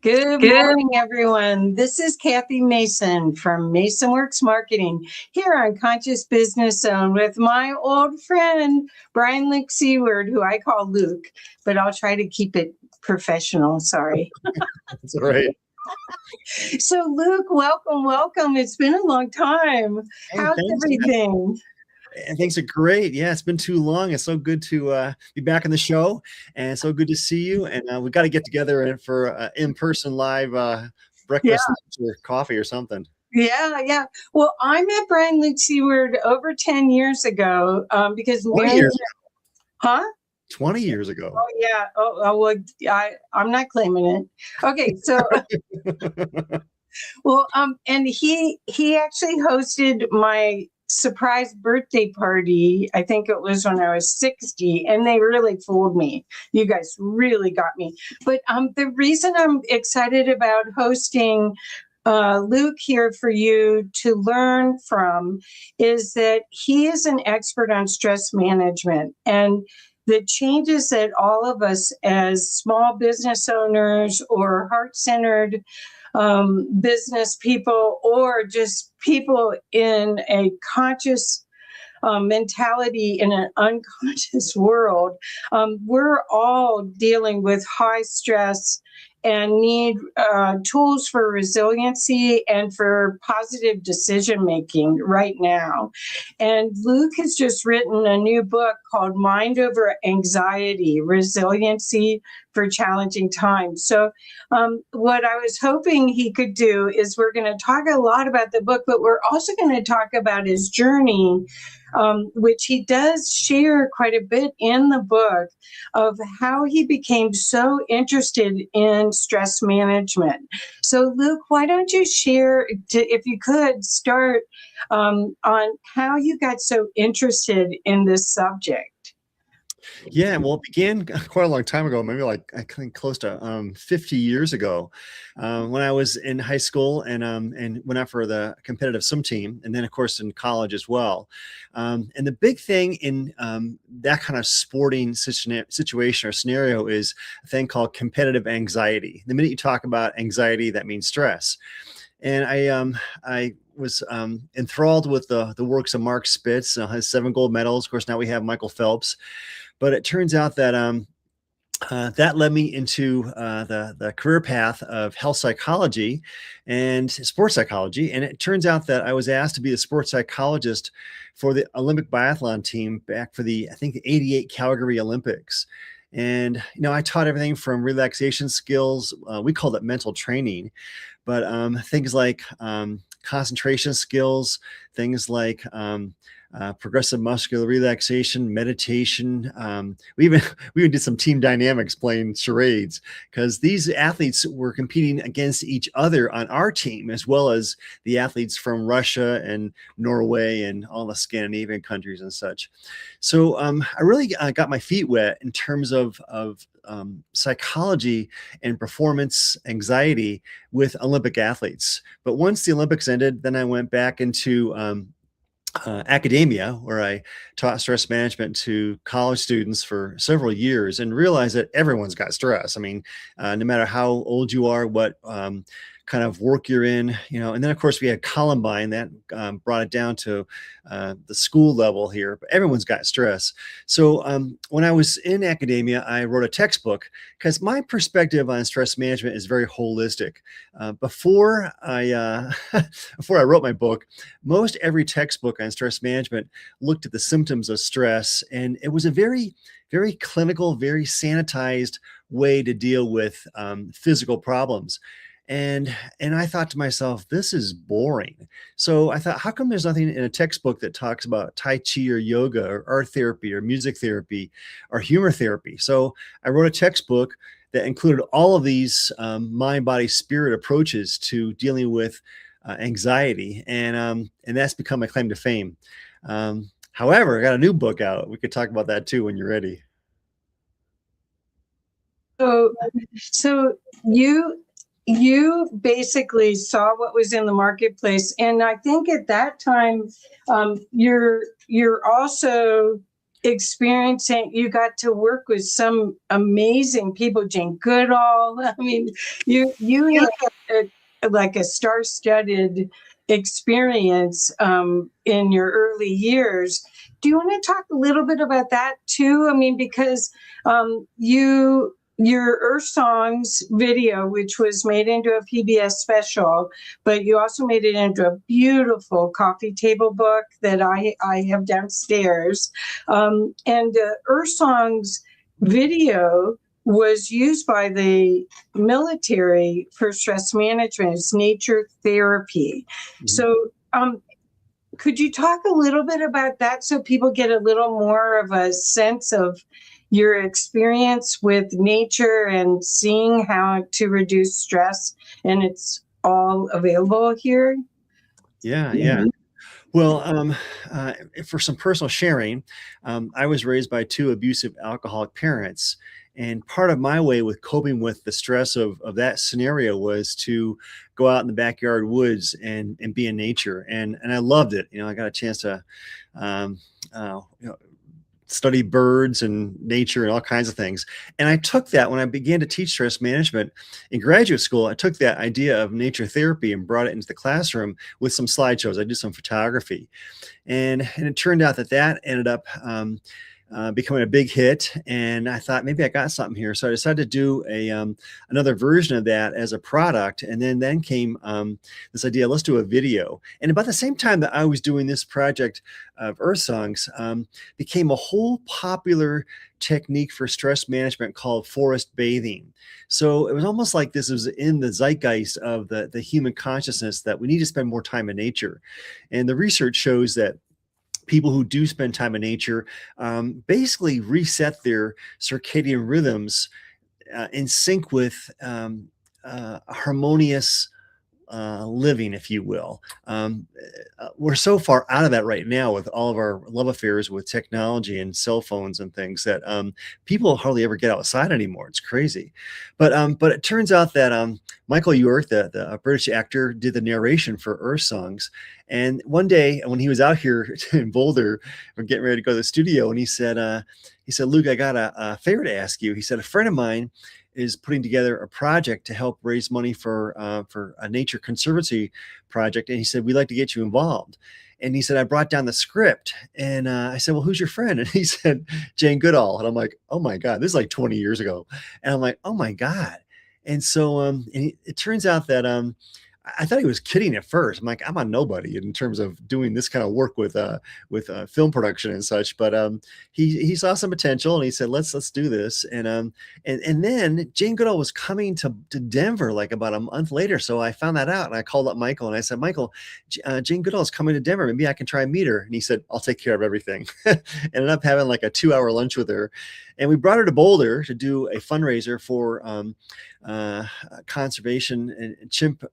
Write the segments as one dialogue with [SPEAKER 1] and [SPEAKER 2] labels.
[SPEAKER 1] Good morning, everyone. This is Kathy Mason from Mason Works Marketing here on Conscious Business Zone with my old friend, Brian Luke Seaward, who I call Luke, but I'll try to keep it professional. Sorry.
[SPEAKER 2] That's all right.
[SPEAKER 1] So, Luke, welcome. It's been a long time.
[SPEAKER 2] Hey,
[SPEAKER 1] How's everything?
[SPEAKER 2] Things are great. Yeah, it's been too long. It's so good to be back on the show, and so good to see you. And we got to get together for in-person live breakfast or coffee or something.
[SPEAKER 1] Yeah. Well, I met Brian Luke Seaward over 10 years ago because
[SPEAKER 2] 20 years
[SPEAKER 1] ago. Huh?
[SPEAKER 2] 20 years ago.
[SPEAKER 1] Oh, yeah. Well, I'm not claiming it. Okay, so, well, and he actually hosted my surprise birthday party. I think it was when I was 60, and they really fooled me. You guys really got me. But the reason I'm excited about hosting Luke here for you to learn from is that he is an expert on stress management and the changes that all of us as small business owners or heart-centered business people or just people in a conscious mentality in an unconscious world, we're all dealing with high stress and need tools for resiliency and for positive decision making right now. And Luke has just written a new book called Mind Over Anxiety, Resiliency for Challenging Times. So what I was hoping he could do is we're going to talk a lot about the book, but we're also going to talk about his journey, which he does share quite a bit in the book of how he became so interested in stress management. So, Luke, why don't you share, if you could, start on how you got so interested in this subject?
[SPEAKER 2] Yeah, well, it began quite a long time ago, maybe like I think close to 50 years ago, when I was in high school and went out for the competitive swim team, and then of course in college as well. And the big thing in that kind of sporting situation or scenario is a thing called competitive anxiety. The minute you talk about anxiety, that means stress. And I was enthralled with the works of Mark Spitz, has 7 gold medals. Of course, now we have Michael Phelps. But it turns out that that led me into the career path of health psychology and sports psychology. And it turns out that I was asked to be a sports psychologist for the Olympic biathlon team back for I think the 88 Calgary Olympics. And, I taught everything from relaxation skills. We called it mental training, but things like concentration skills, things like progressive muscular relaxation, meditation. We even did some team dynamics playing charades because these athletes were competing against each other on our team, as well as the athletes from Russia and Norway and all the Scandinavian countries and such. So I really got my feet wet in terms of psychology and performance anxiety with Olympic athletes. But once the Olympics ended, then I went back into academia, where I taught stress management to college students for several years and realized that everyone's got stress. I mean, no matter how old you are, what kind of work you're in, and then of course we had Columbine that brought it down to the school level here, but everyone's got stress. So when I was in academia, I wrote a textbook because my perspective on stress management is very holistic. Before I wrote my book, most every textbook on stress management looked at the symptoms of stress, and it was a very, very clinical, very sanitized way to deal with physical problems. And I thought to myself, this is boring. So I thought, how come there's nothing in a textbook that talks about Tai Chi or yoga or art therapy or music therapy or humor therapy? So I wrote a textbook that included all of these mind, body, spirit approaches to dealing with anxiety. And that's become my claim to fame. However, I got a new book out. We could talk about that too when you're ready.
[SPEAKER 1] So you basically saw what was in the marketplace, and I think at that time you're also experiencing, you got to work with some amazing people, Jane Goodall. I mean, you had like a star-studded experience in your early years. Do you want to talk a little bit about that too? I mean, because your Earth Songs video, which was made into a PBS special, but you also made it into a beautiful coffee table book that I have downstairs. And Earth Songs video was used by the military for stress management. It's nature therapy. Mm-hmm. So could you talk a little bit about that so people get a little more of a sense of your experience with nature and seeing how to reduce stress? And it's all available here.
[SPEAKER 2] Yeah. Well, for some personal sharing, I was raised by two abusive alcoholic parents. And part of my way with coping with the stress of that scenario was to go out in the backyard woods and be in nature. And I loved it. I got a chance to, study birds and nature and all kinds of things. And I took that when I began to teach stress management in graduate school. I took that idea of nature therapy and brought it into the classroom with some slideshows. I did some photography, and it turned out that ended up becoming a big hit. And I thought maybe I got something here. So I decided to do another version of that as a product. And then came this idea, let's do a video. And about the same time that I was doing this project of Earth Songs, became a whole popular technique for stress management called forest bathing. So it was almost like this was in the zeitgeist of the human consciousness that we need to spend more time in nature. And the research shows that people who do spend time in nature basically reset their circadian rhythms in sync with harmonious living, if you will. We're so far out of that right now with all of our love affairs with technology and cell phones and things that people hardly ever get outside anymore. It's crazy. But it turns out that Michael York, the British actor, did the narration for Earth Songs. And one day when he was out here in Boulder, we're getting ready to go to the studio, and he said, Luke, I got a favor to ask you. He said, a friend of mine is putting together a project to help raise money for a nature conservancy project. And he said, we'd like to get you involved. And he said, I brought down the script. And I said, well, who's your friend? And he said, Jane Goodall. And I'm like, oh my God, this is like 20 years ago. And I'm like, oh my God. And so and it turns out that I thought he was kidding at first. I'm like, I'm a nobody in terms of doing this kind of work with film production and such. But he saw some potential, and he said, let's do this. And then Jane Goodall was coming to Denver like about a month later. So I found that out, and I called up Michael, and I said, Michael, Jane Goodall is coming to Denver. Maybe I can try and meet her. And he said, I'll take care of everything. Ended up having like a 2-hour lunch with her. And we brought her to Boulder to do a fundraiser for conservation and chimp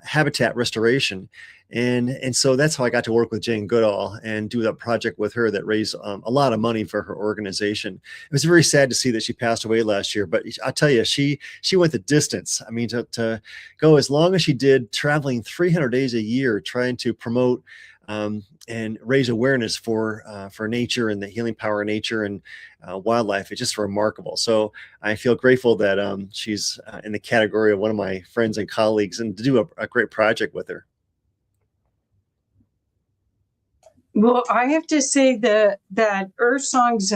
[SPEAKER 2] habitat restoration. And so that's how I got to work with Jane Goodall and do that project with her that raised a lot of money for her organization. It was very sad to see that she passed away last year, but I'll tell you, she went the distance. I mean, to go as long as she did, traveling 300 days a year, trying to promote and raise awareness for nature and the healing power of nature and wildlife. It's just remarkable. So I feel grateful that she's in the category of one of my friends and colleagues, and to do a great project with her.
[SPEAKER 1] Well, I have to say that Earth Songs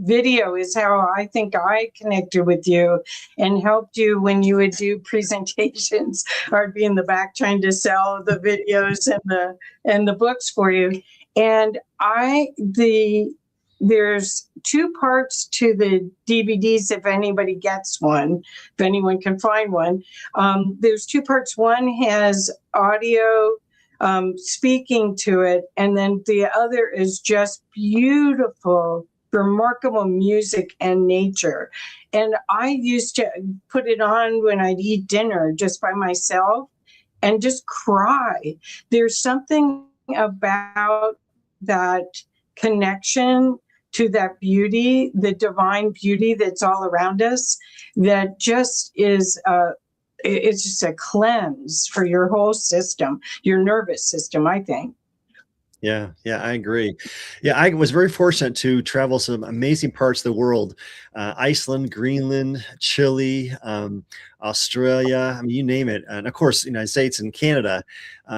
[SPEAKER 1] video is how I think I connected with you and helped you when you would do presentations. I'd be in the back trying to sell the videos and the books for you. And there's 2 parts to the DVDs, if anybody gets one, if anyone can find one. There's 2 parts. One has audio speaking to it, and then the other is just beautiful, remarkable music and nature. And I used to put it on when I'd eat dinner just by myself and just cry. There's something about that connection to that beauty, the divine beauty that's all around us, that just is it's just a cleanse for your whole system, your nervous system, I think.
[SPEAKER 2] Yeah, yeah, I agree. Yeah, I was very fortunate to travel some amazing parts of the world, Iceland, Greenland, Chile, Australia. I mean, you name it, and of course, United States and Canada,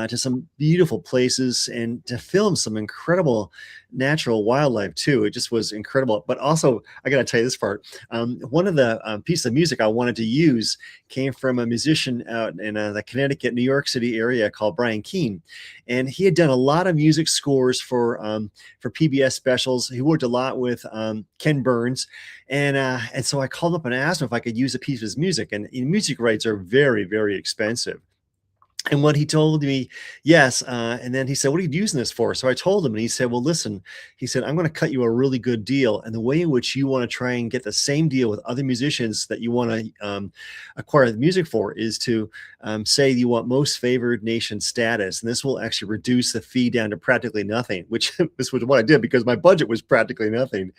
[SPEAKER 2] to some beautiful places, and to film some incredible natural wildlife too. It just was incredible. But also, I got to tell you this part. One of the pieces of music I wanted to use came from a musician out in the Connecticut, New York City area called Brian Keene, and he had done a lot of music scores for PBS specials. He worked a lot with Ken Burns, and so I called up and asked him if I could use a piece of his music. And music rights are very, very expensive. And what he told me, yes. And then he said, "What are you using this for?" So I told him, and he said, "Well, listen," he said, "I'm going to cut you a really good deal. And the way in which you want to try and get the same deal with other musicians that you want to acquire the music for is to say you want most favored nation status. And this will actually reduce the fee down to practically nothing," which this was what I did because my budget was practically nothing.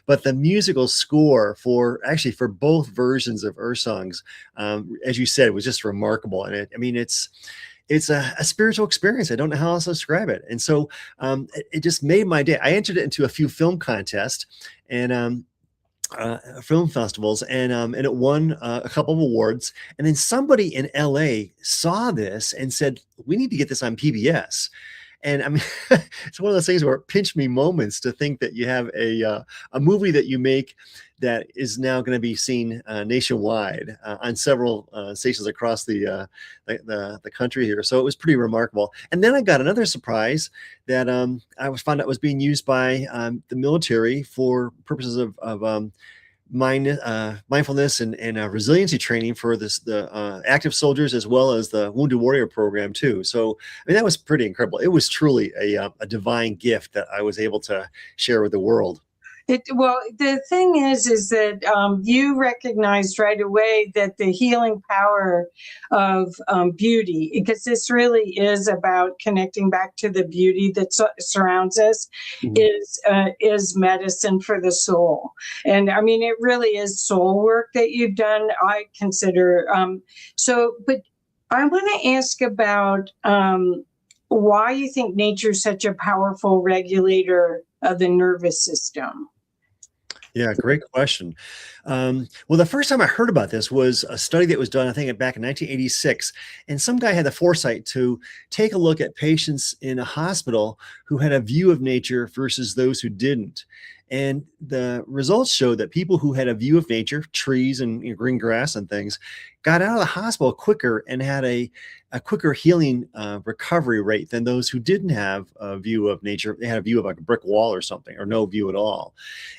[SPEAKER 2] But the musical score for both versions of Earth Songs, as you said, was just remarkable. And it's a spiritual experience. I don't know how else to describe it. And so it just made my day. I entered it into a few film contests and film festivals, and it won a couple of awards. And then somebody in LA saw this and said, "We need to get this on PBS." And I mean, it's one of those things where it pinched me moments to think that you have a movie that you make that is now going to be seen nationwide on several stations across the country here. So it was pretty remarkable. And then I got another surprise that found out was being used by the military for purposes of mindfulness and resiliency training for the active soldiers as well as the Wounded Warrior program too. So I mean that was pretty incredible. It was truly a divine gift that I was able to share with the world.
[SPEAKER 1] Well, the thing is that you recognized right away that the healing power of beauty, because this really is about connecting back to the beauty that surrounds us, is medicine for the soul. And I mean, it really is soul work that you've done, I consider. But I want to ask about why you think nature is such a powerful regulator of the nervous system.
[SPEAKER 2] Yeah, great question. Well, the first time I heard about this was a study that was done, I think, back in 1986. And some guy had the foresight to take a look at patients in a hospital who had a view of nature versus those who didn't. And the results showed that people who had a view of nature, trees and green grass and things, got out of the hospital quicker and had a quicker healing recovery rate than those who didn't have a view of nature. They had a view of like a brick wall or something, or no view at all.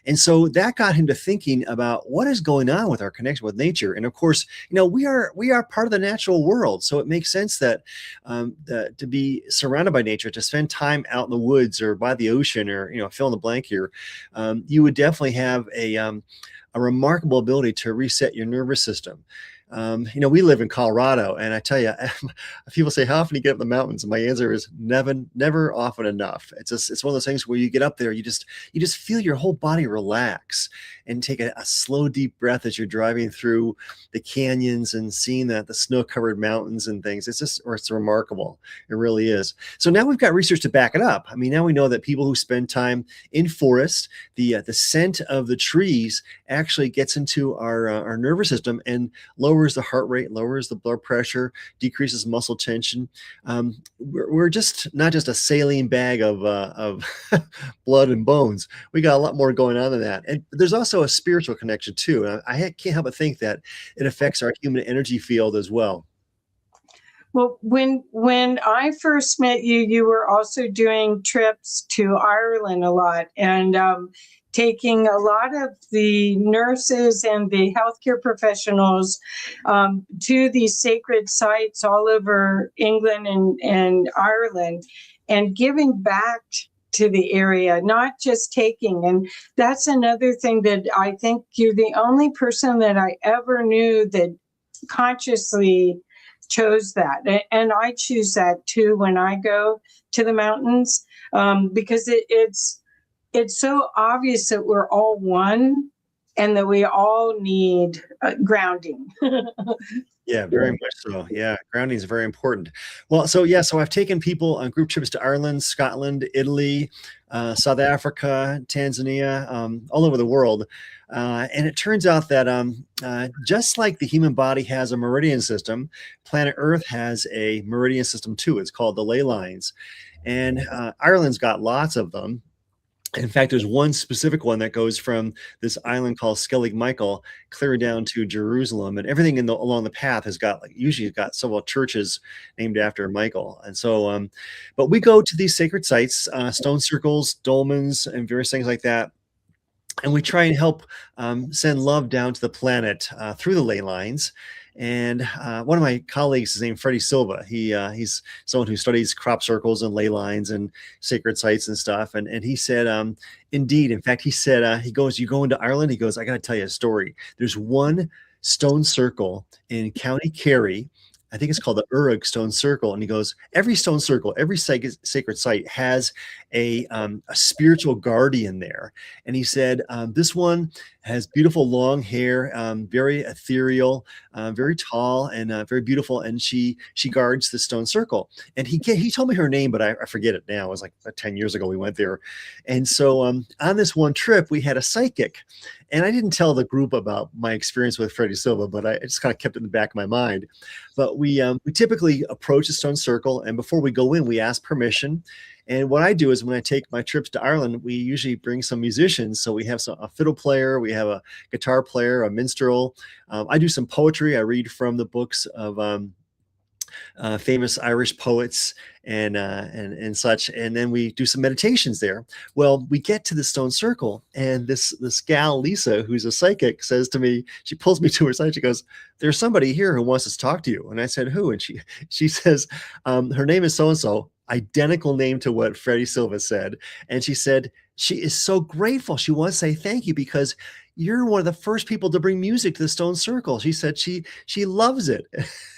[SPEAKER 2] And so that got him to thinking about what is going on with our connection with nature. And of course, we are part of the natural world. So it makes sense that to be surrounded by nature, to spend time out in the woods or by the ocean, or fill in the blank here, you would definitely have a remarkable ability to reset your nervous system. We live in Colorado, and I tell you, people say, "How often do you get up the mountains?" And my answer is never often enough. It's one of those things where you get up there, you just feel your whole body relax and take a slow, deep breath as you're driving through the canyons and seeing the snow-covered mountains and things. It's remarkable. It really is. So now we've got research to back it up. I mean, now we know that people who spend time in forest, the scent of the trees actually gets into our nervous system and lowers the heart rate, lowers the blood pressure, decreases muscle tension. We're just not just a saline bag of blood and bones. We got a lot more going on than that. And there's also a spiritual connection too. I can't help but think that it affects our human energy field as well.
[SPEAKER 1] Well, when I first met you, you were also doing trips to Ireland a lot, and taking a lot of the nurses and the healthcare professionals to these sacred sites all over England and Ireland, and giving back to the area, not just taking. And that's another thing that I think you're the only person that I ever knew that consciously chose that. And I choose that too when I go to the mountains, because it's so obvious that we're all one and that we all need grounding.
[SPEAKER 2] Yeah, very much so. Yeah, grounding is very important. Well, so yeah, so I've taken people on group trips to Ireland, Scotland, Italy, South Africa, Tanzania, all over the world. And it turns out that just like the human body has a meridian system, planet Earth has a meridian system too. It's called the ley lines. And Ireland's got lots of them. In fact, there's one specific one that goes from this island called Skellig Michael clear down to Jerusalem, and everything along the path has got usually got several churches named after Michael. And so, but we go to these sacred sites, stone circles, dolmens, and various things like that, and we try and help send love down to the planet through the ley lines. And one of my colleagues is named Freddie Silva. He's someone who studies crop circles and ley lines and sacred sites and stuff. And he said, indeed, in fact, he said, he goes, you go into Ireland? He goes, I got to tell you a story. There's one stone circle in County Kerry. I think it's called the Urug Stone Circle. And he goes, every stone circle, every sacred site has a spiritual guardian there. And he said, this one has beautiful long hair, very ethereal, very tall, and very beautiful. And she guards the stone circle. And he told me her name, but I forget it now. It was like 10 years ago we went there. And so on this one trip, we had a psychic. And I didn't tell the group about my experience with Freddie Silva, but I just kind of kept it in the back of my mind. But we typically approach the stone circle, and before we go in, we ask permission. And what I do is when I take my trips to Ireland, we usually bring some musicians. So we have a fiddle player, we have a guitar player, a minstrel. I do some poetry. I read from the books of famous Irish poets and such, and then we do some meditations there. Well, we get to the stone circle, and this gal Lisa, who's a psychic, says to me, she pulls me to her side. She goes, "There's somebody here who wants to talk to you." And I said, "Who?" And she says, "Her name is so and so." Identical name to what Freddie Silva said. And she said she is so grateful. She wants to say thank you because you're one of the first people to bring music to the stone circle. She said she loves it.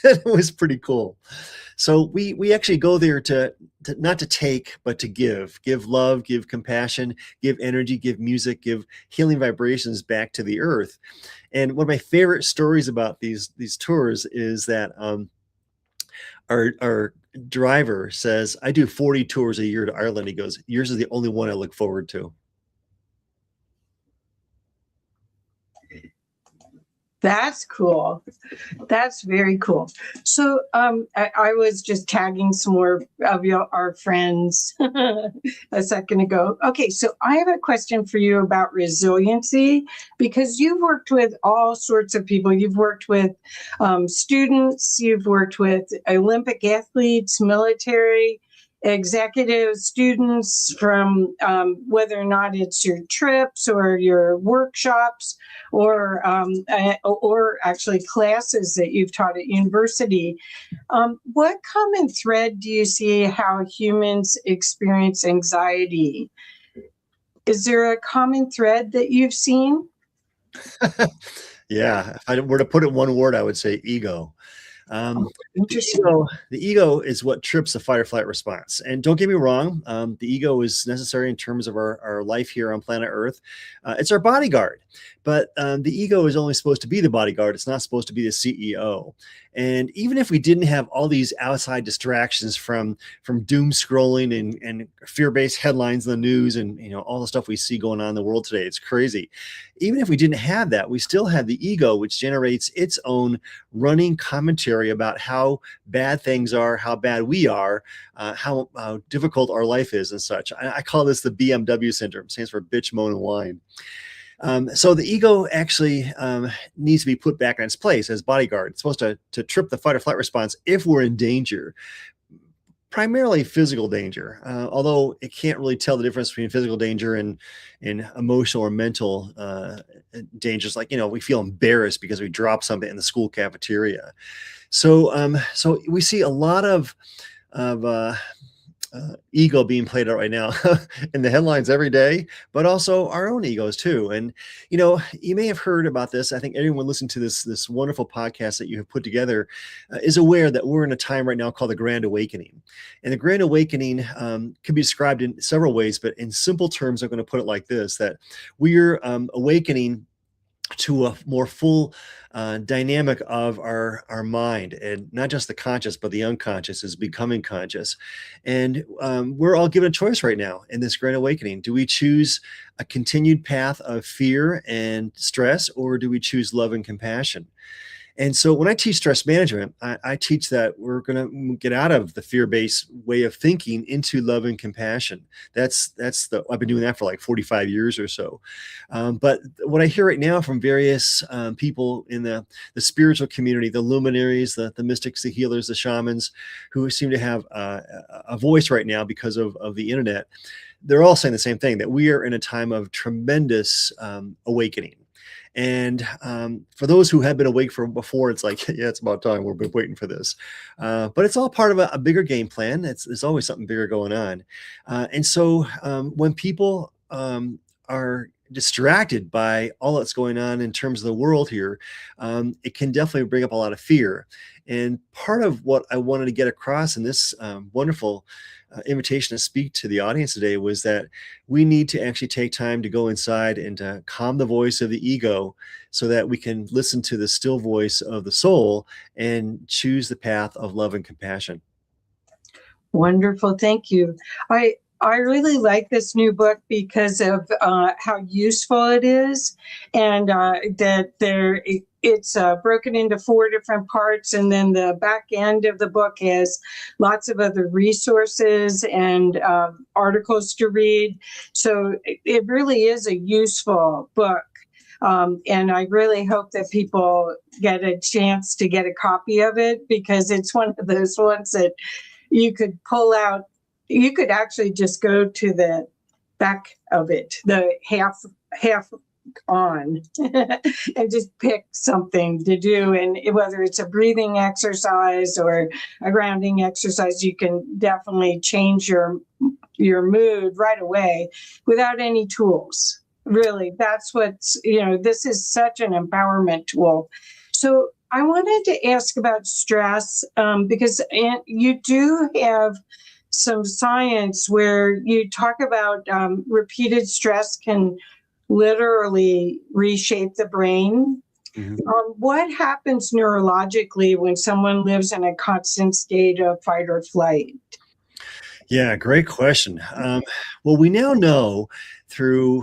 [SPEAKER 2] It was pretty cool. So we actually go there to not to take, but to give love, give compassion, give energy, give music, give healing vibrations back to the earth. And one of my favorite stories about these tours is that our driver says, "I do 40 tours a year to Ireland." He goes, "Yours is the only one I look forward to."
[SPEAKER 1] That's cool. That's very cool. So I was just tagging some more of our friends a second ago. Okay, so I have a question for you about resiliency, because you've worked with all sorts of people. You've worked with students, you've worked with Olympic athletes, military, executive, students, from whether or not it's your trips or your workshops or actually classes that you've taught at university. What common thread do you see how humans experience anxiety? Is there a common thread that you've seen?
[SPEAKER 2] Yeah, if I were to put it in one word, I would say ego. The
[SPEAKER 1] Interesting.
[SPEAKER 2] ego is what trips the fight or flight response. And don't get me wrong, the ego is necessary in terms of our life here on planet Earth. It's our bodyguard, but the ego is only supposed to be the bodyguard. It's not supposed to be the CEO. And even if we didn't have all these outside distractions from doom scrolling and fear-based headlines in the news and all the stuff we see going on in the world today, it's crazy. Even if we didn't have that, we still have the ego, which generates its own running commentary about how bad things are, how bad we are, how difficult our life is and such. I call this the BMW syndrome. It stands for bitch, moan, and whine. So the ego actually needs to be put back in its place as bodyguard. It's supposed to trip the fight or flight response if we're in danger, primarily physical danger, although it can't really tell the difference between physical danger and emotional or mental dangers. Like, we feel embarrassed because we dropped something in the school cafeteria. So we see a lot of ego being played out right now in the headlines every day, but also our own egos too. And you may have heard about this. I think everyone listening to this wonderful podcast that you have put together is aware that we're in a time right now called the Grand Awakening. And the Grand Awakening can be described in several ways, but in simple terms, I'm going to put it like this: that we're awakening to a more full dynamic of our mind, and not just the conscious, but the unconscious is becoming conscious. And we're all given a choice right now in this great awakening. Do we choose a continued path of fear and stress, or do we choose love and compassion? And so when I teach stress management, I teach that we're going to get out of the fear-based way of thinking into love and compassion. I've been doing that for like 45 years or so. But what I hear right now from various people in the spiritual community, the luminaries, the mystics, the healers, the shamans, who seem to have a voice right now because of the internet, they're all saying the same thing, that we are in a time of tremendous awakening. And for those who have been awake from before, it's like, yeah, it's about time. We've been waiting for this. But it's all part of a bigger game plan. There's always something bigger going on. And so when people are distracted by all that's going on in terms of the world here, it can definitely bring up a lot of fear. And part of what I wanted to get across in this wonderful invitation to speak to the audience today was that we need to actually take time to go inside and to calm the voice of the ego so that we can listen to the still voice of the soul and choose the path of love and compassion.
[SPEAKER 1] Wonderful. Thank you. I really like this new book because of how useful it is, and that it's broken into 4 different parts, and then the back end of the book has lots of other resources and articles to read. So it really is a useful book. And I really hope that people get a chance to get a copy of it, because it's one of those ones that you could pull out. You could actually just go to the back of it, the half on, and just pick something to do. And whether it's a breathing exercise or a grounding exercise, you can definitely change your mood right away without any tools. Really, that's what's, this is such an empowerment tool. So I wanted to ask about stress, because you do have some science where you talk about repeated stress can literally reshape the brain. Mm-hmm. What happens neurologically when someone lives in a constant state of fight or flight?
[SPEAKER 2] Yeah, great question. Well, we now know through,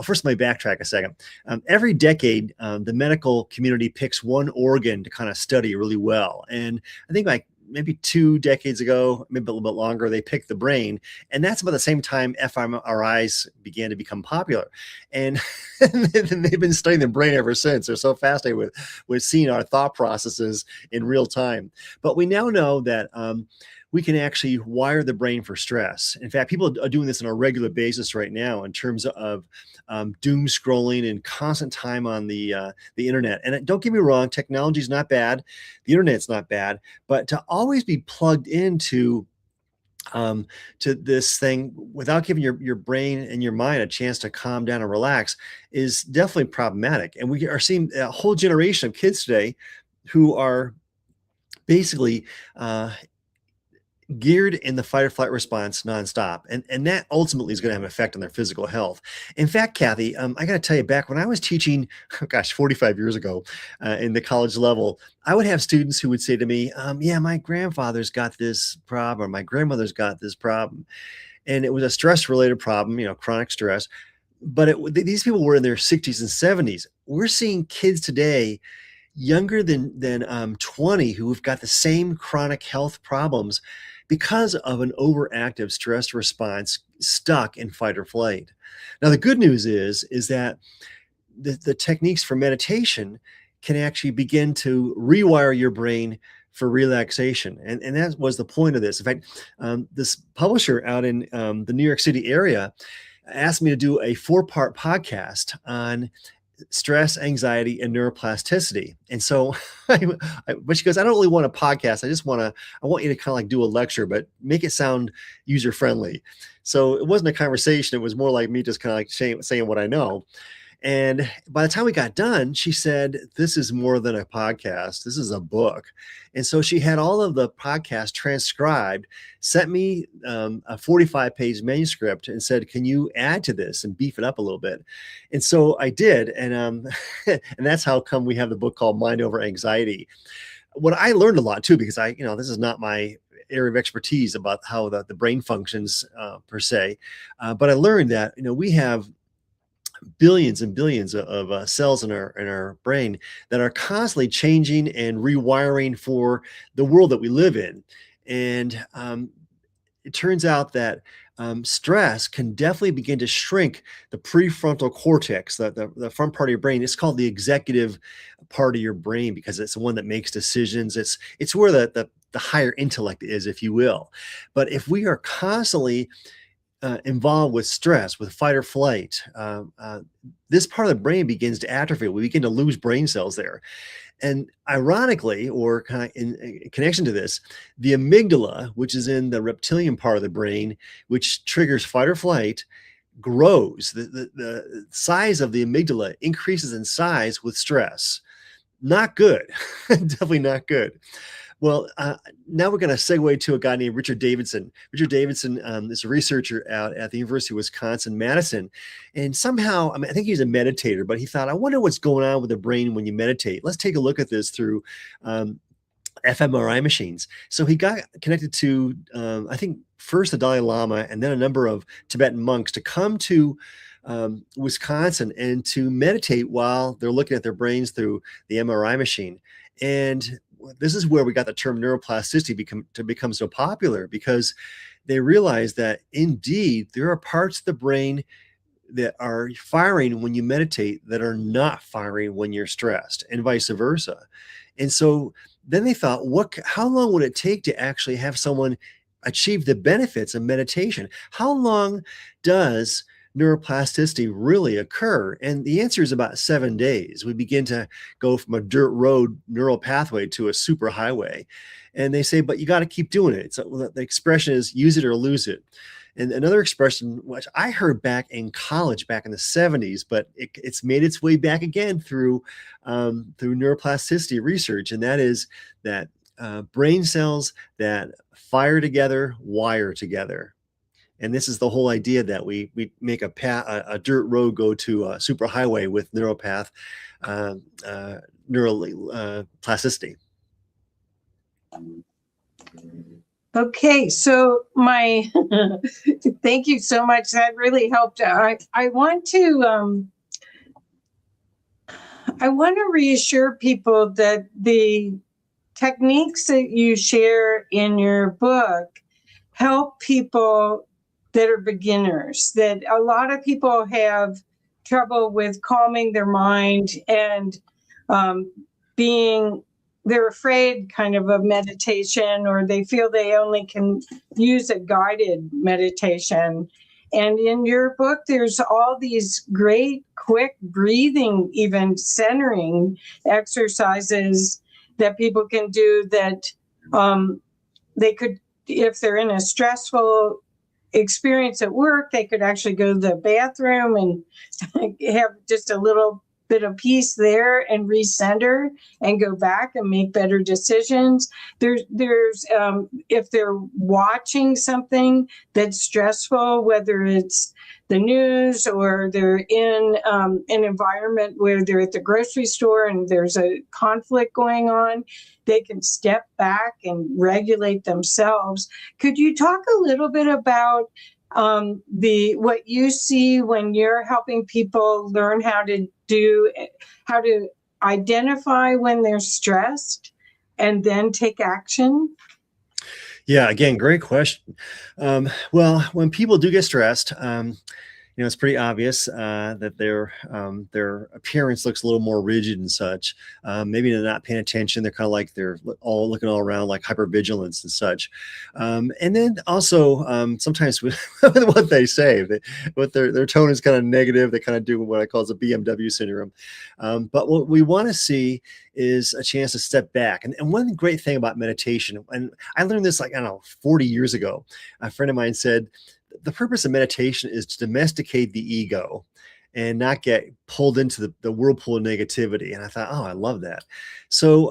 [SPEAKER 2] first let me backtrack a second. Every decade, the medical community picks one organ to kind of study really well. And I think like maybe 2 decades ago, maybe a little bit longer, they picked the brain. And that's about the same time fMRIs began to become popular. And they've been studying the brain ever since. They're so fascinated with seeing our thought processes in real time. But we now know that we can actually wire the brain for stress. In fact, people are doing this on a regular basis right now in terms of doom scrolling and constant time on the internet. And don't get me wrong, technology is not bad, the internet's not bad, but to always be plugged into to this thing without giving your brain and your mind a chance to calm down and relax is definitely problematic. And we are seeing a whole generation of kids today who are basically geared in the fight or flight response nonstop. And that ultimately is going to have an effect on their physical health. In fact, Kathy, I got to tell you, back when I was teaching, 45 years ago in the college level, I would have students who would say to me, yeah, my grandfather's got this problem, my grandmother's got this problem. And it was a stress-related problem, chronic stress. But these people were in their 60s and 70s. We're seeing kids today younger than 20 who have got the same chronic health problems because of an overactive stress response stuck in fight or flight. Now, the good news is that the techniques for meditation can actually begin to rewire your brain for relaxation. And that was the point of this. In fact, this publisher out in the New York City area asked me to do a 4-part podcast on stress, anxiety, and neuroplasticity. And so, but she goes, I don't really want a podcast. I want you to kind of like do a lecture, but make it sound user friendly. So it wasn't a conversation. It was more like me just kind of like saying what I know. And by the time we got done, she said, this is more than a podcast. This is a book. And so she had all of the podcasts transcribed, sent me a 45-page manuscript and said, can you add to this and beef it up a little bit? And so I did. And, and that's how come we have the book called Mind Over Anxiety. What I learned a lot too, because this is not my area of expertise about how the brain functions per se. But I learned that, we have billions and billions of cells in our brain that are constantly changing and rewiring for the world that we live in. And it turns out that stress can definitely begin to shrink the prefrontal cortex, the front part of your brain. It's called the executive part of your brain because it's the one that makes decisions. It's where the higher intellect is, if you will. But if we are constantly involved with stress, with fight or flight, this part of the brain begins to atrophy. We begin to lose brain cells there. And ironically, or kind of in connection to this, the amygdala, which is in the reptilian part of the brain, which triggers fight or flight, grows. The size of the amygdala increases in size with stress. Not good. Definitely not good. Well, now we're going to segue to a guy named Richard Davidson. Richard Davidson is a researcher out at the University of Wisconsin-Madison. And somehow, I think he's a meditator, but he thought, I wonder what's going on with the brain when you meditate. Let's take a look at this through fMRI machines. So he got connected to, I think, first the Dalai Lama and then a number of Tibetan monks to come to Wisconsin and to meditate while they're looking at their brains through the MRI machine. And this is where we got the term neuroplasticity to become so popular, because they realized that indeed there are parts of the brain that are firing when you meditate that are not firing when you're stressed, and vice versa. And so then they thought, how long would it take to actually have someone achieve the benefits of meditation? How long does neuroplasticity really occur? And the answer is about 7 days. We begin to go from a dirt road neural pathway to a super highway. And they say, but you got to keep doing it. So the expression is use it or lose it. And another expression, which I heard back in college back in the 70s, but it's made its way back again through neuroplasticity research. And that is that brain cells that fire together, wire together. And this is the whole idea that we make a dirt road go to a super highway with neural plasticity.
[SPEAKER 1] Okay, so thank you so much. That really helped. I want to reassure people that the techniques that you share in your book help people that are beginners, that a lot of people have trouble with calming their mind and they're afraid kind of meditation, or they feel they only can use a guided meditation. And in your book, there's all these great, quick breathing, even centering exercises that people can do that they could, if they're in a stressful experience at work, they could actually go to the bathroom and have just a little bit of peace there and recenter and go back and make better decisions. There's if they're watching something that's stressful, whether it's the news or they're in an environment where they're at the grocery store and there's a conflict going on, they can step back and regulate themselves. Could you talk a little bit about what you see when you're helping people learn how to identify when they're stressed and then take action?
[SPEAKER 2] Yeah, again, great question. Well, when people do get stressed, it's pretty obvious that their appearance looks a little more rigid and such. Maybe they're not paying attention. They're kind of like they're all looking all around, like hypervigilance and such. And then also sometimes with what they say, their tone is kind of negative. They kind of do what I call the BMW syndrome. But what we want to see is a chance to step back. And one great thing about meditation, and I learned this 40 years ago, a friend of mine said, the purpose of meditation is to domesticate the ego. and not get pulled into the whirlpool of negativity. And I thought, oh, I love that. So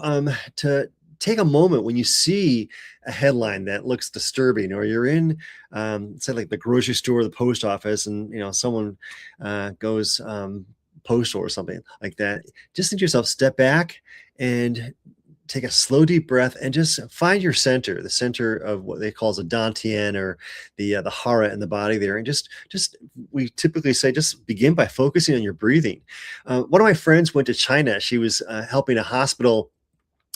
[SPEAKER 2] to take a moment when you see a headline that looks disturbing, or you're in, say, like the grocery store or the post office, and someone goes postal or something like that, just think to yourself, step back and take a slow, deep breath, and just find your center, the center of what they call as a dantian, or the hara in the body there. And just we typically say, just begin by focusing on your breathing. One of my friends went to China. She was helping a hospital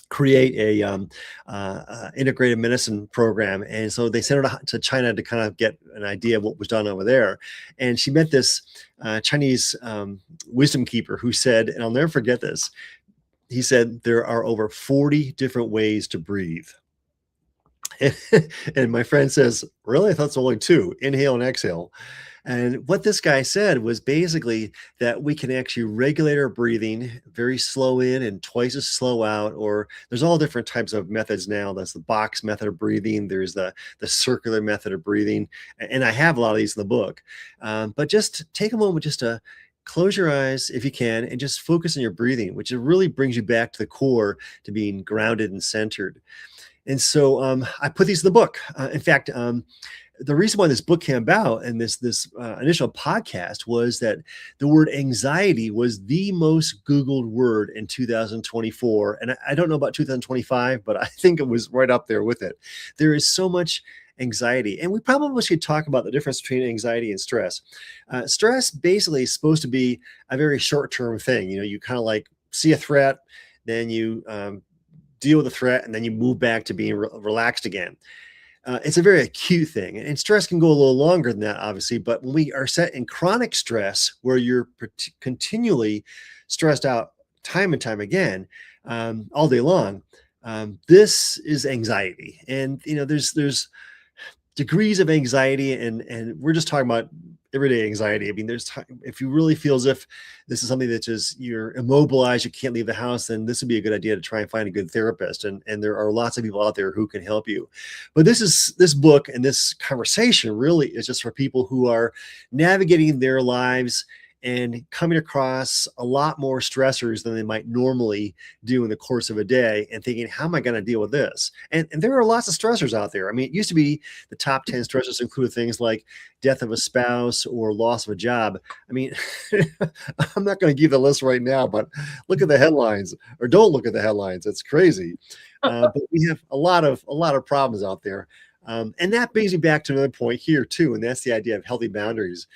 [SPEAKER 2] create a integrated medicine program, and so they sent her to China to kind of get an idea of what was done over there. And she met this Chinese wisdom keeper who said, and I'll never forget this, he said, there are over 40 different ways to breathe. And my friend says, really? I thought it's only two: inhale and exhale. And what this guy said was basically that we can actually regulate our breathing, very slow in and twice as slow out. Or there's all different types of methods now. That's the box method of breathing. There's the circular method of breathing. And I have a lot of these in the book. But just take a moment just to close your eyes if you can, and just focus on your breathing, which really brings you back to the core, to being grounded and centered. And so I put these in the book. In fact, the reason why this book came about and this initial podcast was that the word anxiety was the most Googled word in 2024. And I don't know about 2025, but I think it was right up there with it. There is so much anxiety. And we probably should talk about the difference between anxiety and stress. Stress basically is supposed to be a very short-term thing. You kind of like see a threat, then you deal with the threat, and then you move back to being relaxed again. It's a very acute thing, and stress can go a little longer than that, obviously. But when we are set in chronic stress, where you're continually stressed out time and time again, all day long, this is anxiety. And there's degrees of anxiety, and we're just talking about everyday anxiety. I mean, if you really feel as if this is something that just you're immobilized, you can't leave the house, then this would be a good idea to try and find a good therapist. And there are lots of people out there who can help you. But this book and this conversation really is just for people who are navigating their lives and coming across a lot more stressors than they might normally do in the course of a day, and thinking, how am I going to deal with this? And there are lots of stressors out there. I mean, it used to be the top 10 stressors include things like death of a spouse or loss of a job. I mean, I'm not going to give the list right now, but look at the headlines, or don't look at the headlines. It's crazy. But we have a lot of problems out there. And that brings me back to another point here too, and that's the idea of healthy boundaries.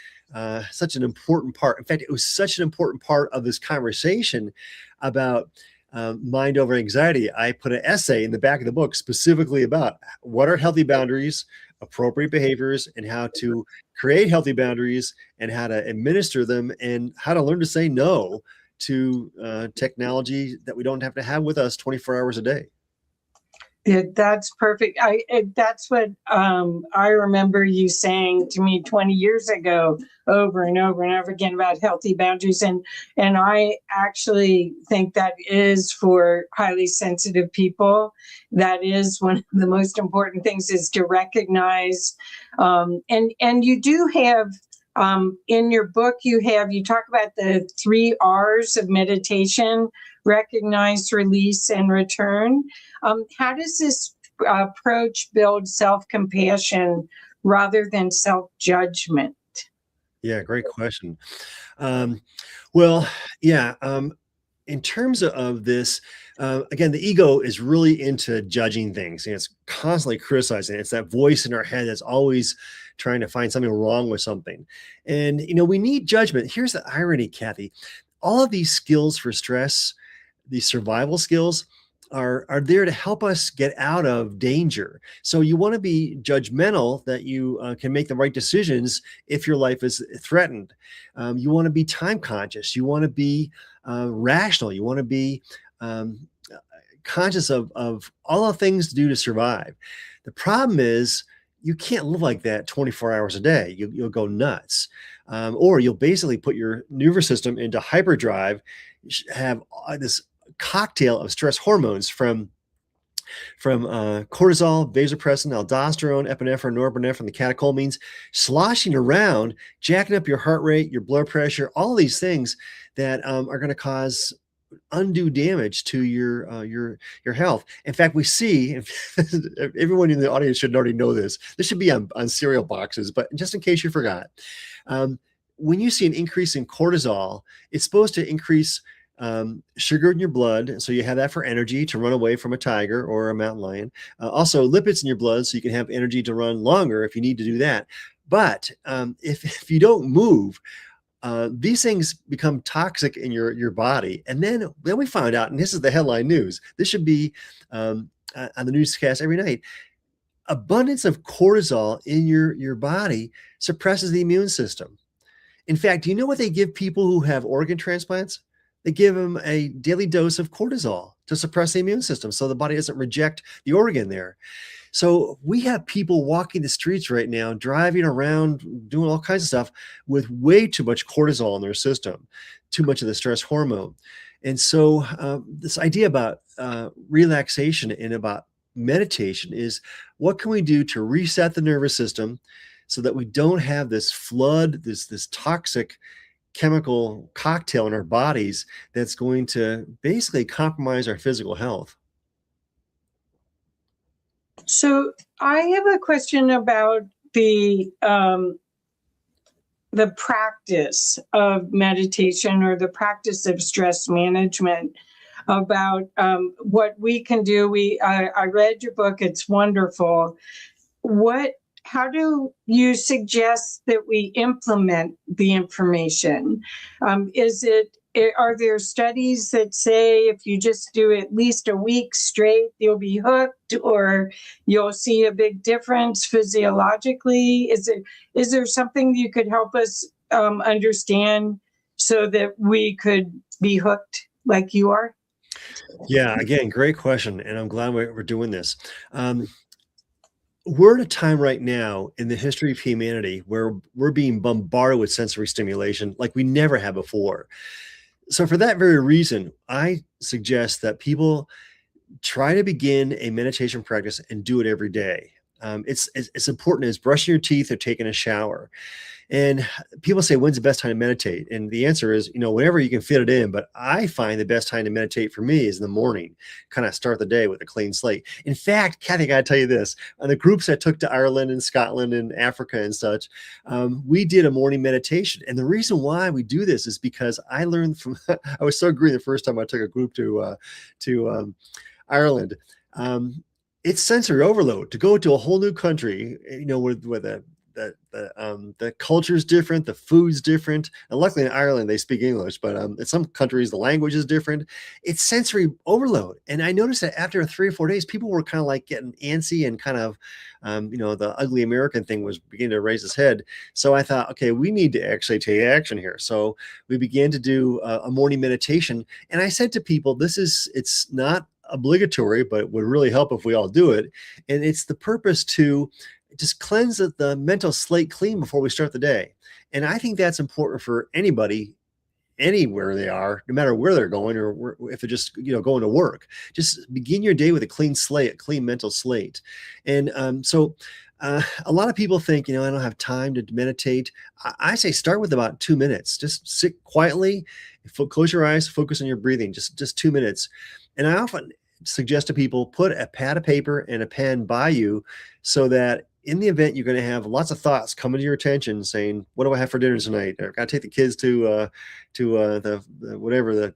[SPEAKER 2] Such an important part. In fact, it was such an important part of this conversation about mind over anxiety. I put an essay in the back of the book specifically about what are healthy boundaries, appropriate behaviors, and how to create healthy boundaries, and how to administer them, and how to learn to say no to technology that we don't have to have with us 24 hours a day.
[SPEAKER 1] That's perfect. That's what I remember you saying to me 20 years ago, over and over and over again, about healthy boundaries. And I actually think that is for highly sensitive people. That is one of the most important things, is to recognize. And you do have, in your book, you talk about the 3 R's of meditation: recognize, release, and return. How does this approach build self-compassion rather than self-judgment?
[SPEAKER 2] Yeah, great question. Well, yeah, in terms of this, again, the ego is really into judging things, and it's constantly criticizing. It's that voice in our head that's always trying to find something wrong with something. And, we need judgment. Here's the irony, Kathy. All of these skills for stress, these survival skills, are there to help us get out of danger. So you want to be judgmental, that you can make the right decisions if your life is threatened. You want to be time conscious. You want to be rational. You want to be conscious of all the things to do to survive. The problem is, you can't live like that 24 hours a day. You'll go nuts. Or you'll basically put your nervous system into hyperdrive, have this cocktail of stress hormones, from from cortisol, vasopressin, aldosterone, epinephrine, norepinephrine, the catecholamines, sloshing around, jacking up your heart rate, your blood pressure, all these things that are going to cause undue damage to your health. In fact, we see everyone in the audience should already know this. This should be on cereal boxes, but just in case you forgot, when you see an increase in cortisol, it's supposed to increase sugar in your blood, so you have that for energy to run away from a tiger or a mountain lion. Also, lipids in your blood, so you can have energy to run longer if you need to do that. But if you don't move, these things become toxic in your body. And then we found out, and this is the headline news, this should be on the newscast every night. Abundance of cortisol in your body suppresses the immune system. In fact, do you know what they give people who have organ transplants? They give them a daily dose of cortisol to suppress the immune system so the body doesn't reject the organ there. So we have people walking the streets right now, driving around, doing all kinds of stuff with way too much cortisol in their system, too much of the stress hormone. And so this idea about relaxation and about meditation is, what can we do to reset the nervous system so that we don't have this flood, this toxic chemical cocktail in our bodies that's going to basically compromise our physical health?
[SPEAKER 1] So I have a question about the practice of meditation, or the practice of stress management, about what we can do. I read your book; it's wonderful. How do you suggest that we implement the information? Are there studies that say if you just do at least a week straight, you'll be hooked, or you'll see a big difference physiologically? Is there something you could help us understand so that we could be hooked like you are?
[SPEAKER 2] Yeah, again, great question. And I'm glad we're doing this. We're at a time right now in the history of humanity where we're being bombarded with sensory stimulation like we never have before. So for that very reason, I suggest that people try to begin a meditation practice and do it every day. It's important as brushing your teeth or taking a shower. And people say, when's the best time to meditate? And the answer is, whenever you can fit it in. But I find the best time to meditate for me is in the morning, kind of start the day with a clean slate. In fact, Kathy, I got to tell you this, on the groups I took to Ireland and Scotland and Africa and such, we did a morning meditation. And the reason why we do this is because I learned from, I was so green the first time I took a group to Ireland. It's sensory overload to go to a whole new country, where the culture is different, the food's different. And luckily in Ireland, they speak English, but in some countries, the language is different. It's sensory overload. And I noticed that after 3 or 4 days, people were kind of like getting antsy and kind of, the ugly American thing was beginning to raise its head. So I thought, okay, we need to actually take action here. So we began to do a morning meditation. And I said to people, it's not obligatory, but it would really help if we all do it. And it's the purpose to just cleanse the mental slate clean before we start the day. And I think that's important for anybody, anywhere they are, no matter where they're going, or if they're just, going to work. Just begin your day with a clean slate, a clean mental slate. And so a lot of people think, I don't have time to meditate. I say start with about 2 minutes. Just sit quietly, close your eyes, focus on your breathing, just 2 minutes. And I often suggest to people, put a pad of paper and a pen by you so that in the event you're going to have lots of thoughts coming to your attention saying, what do I have for dinner tonight? Or got to take the kids to the whatever the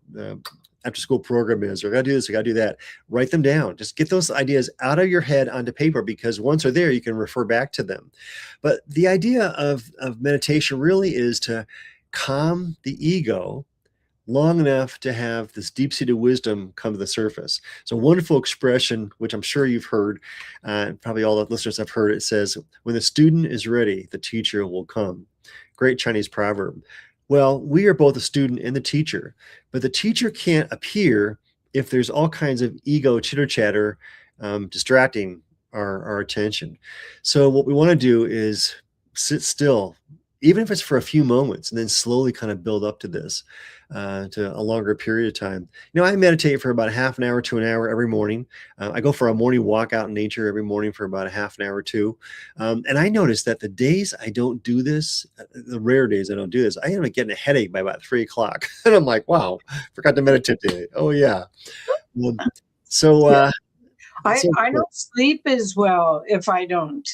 [SPEAKER 2] after school program is, or got to do this, or got to do that. Write them down. Just get those ideas out of your head onto paper, because once they're there, you can refer back to them. But the idea of meditation really is to calm the ego long enough to have this deep-seated wisdom come to the surface. So a wonderful expression, which I'm sure you've heard, probably all the listeners have heard it, says, when the student is ready, the teacher will come. Great Chinese proverb. Well, we are both the student and the teacher, but the teacher can't appear if there's all kinds of ego chitter-chatter distracting our attention. So what we want to do is sit still even if it's for a few moments, and then slowly kind of build up to this, to a longer period of time. I meditate for about half an hour to an hour every morning. I go for a morning walk out in nature every morning for about a half an hour or two. And I notice that the days I don't do this, the rare days I don't do this, I end up getting a headache by about 3 o'clock. And I'm like, wow, forgot to meditate today. Oh yeah. Um, so,
[SPEAKER 1] I don't sleep as well if I don't.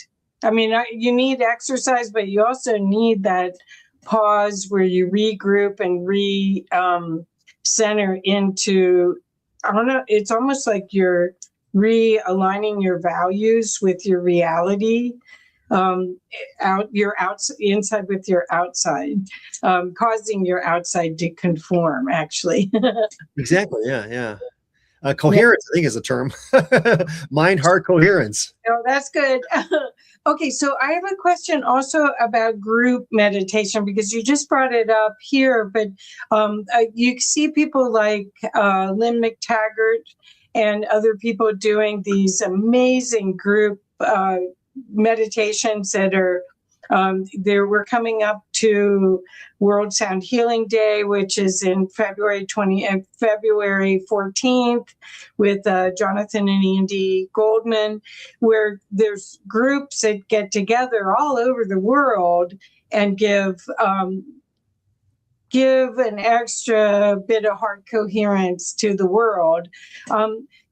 [SPEAKER 1] I mean, you need exercise, but you also need that pause where you regroup and center into, I don't know, it's almost like you're realigning your values with your reality, inside with your outside, causing your outside to conform, actually.
[SPEAKER 2] exactly. Yeah. Yeah. Coherence, I think, is a term. Mind, heart, coherence.
[SPEAKER 1] Oh, that's good. Okay, so I have a question also about group meditation, because you just brought it up here, but you see people like Lynn McTaggart and other people doing these amazing group meditations that are we're coming up to World Sound Healing Day, which is in February 14th, with Jonathan and Andy Goldman, where there's groups that get together all over the world and give an extra bit of heart coherence to the world.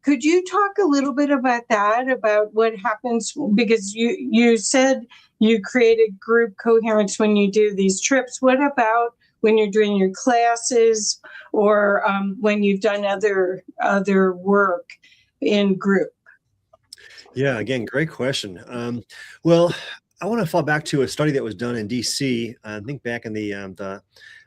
[SPEAKER 1] Could you talk a little bit about that, about what happens? Because you said you created group coherence when you do these trips. What about when you're doing your classes, or when you've done other work in group?
[SPEAKER 2] Yeah, again, great question. Well, I want to fall back to a study that was done in DC. I think back in the